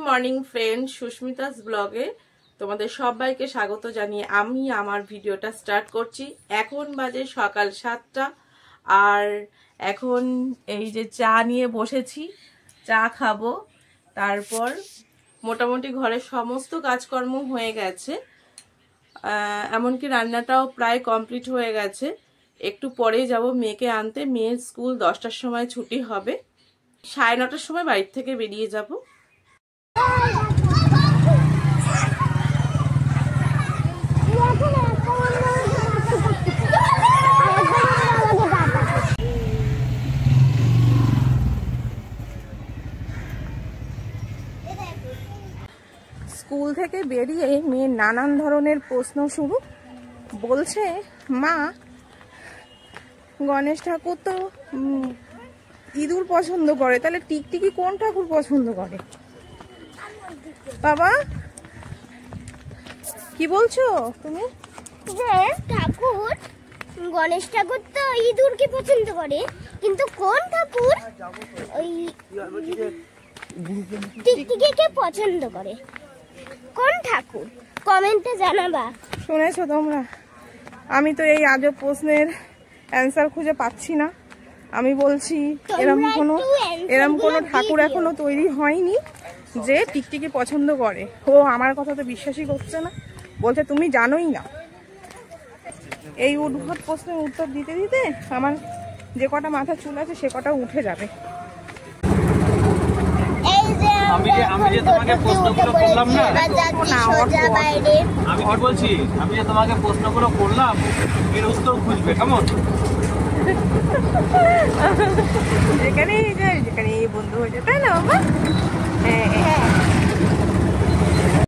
Morning friend, Susmita's ব্লগে তোমাদের সবাইকে স্বাগত জানিয়ে আমি আমার ভিডিওটা স্টার্ট করছি। এখন বাজে সকাল 7টা আর এখন এই যে চা নিয়ে বসেছি, চা খাবো। তারপর মোটামুটি ঘরের সমস্ত কাজকর্ম হয়ে গেছে, এমনকি রান্নাটাও প্রায় কমপ্লিট হয়ে গেছে। একটু পরেই যাব মেয়েকে আনতে। মেয়ের স্কুল 10টার সময় ছুটি হবে, 9:30টার সময় বাড়ির থেকে বেরিয়ে যাব। স্কুল থেকে বেরিয়ে মেয়ের নানান ধরনের প্রশ্ন শুরু। বলছে, মা গণেশ ঠাকুর তো ইঁদুর পছন্দ করে, তাহলে টিকটিকি কোন ঠাকুর পছন্দ করে? বাবা কি বলছো তুমি? যে ঠাকুর গণেশ ঠাকুর তো ইঁদুরকে পছন্দ করে, কিন্তু কোন ঠাকুর ওই টিকটিকিকে পছন্দ করে? কোন ঠাকুর কমেন্টে জানাবা। শুনেছো তোমরা? আমি তো এই আজব প্রশ্নের অ্যান্সার খুঁজে পাচ্ছি না। আমি বলছি এরম কোনো ঠাকুর এখনো তৈরি হয়নি যে টিকটিকি পছন্দ করে। ও আমার কথা তো বিশ্বাসই করছে না, বলছে তুমি জানোই না। এই উদ্ভট প্রশ্নের উত্তর দিতে দিতে আমার যে কটা মাথা চুল আছে সে কটা উঠে যাবে। আমি যে তোমাকে প্রশ্নগুলো করলাম না, আমি কি বলছি, আমি যে তোমাকে প্রশ্নগুলো করলাম এর উত্তর খুঁজবে কেমন? যেখানে বন্ধু হয়ে যায়, তাই না বাবা? হ্যাঁ,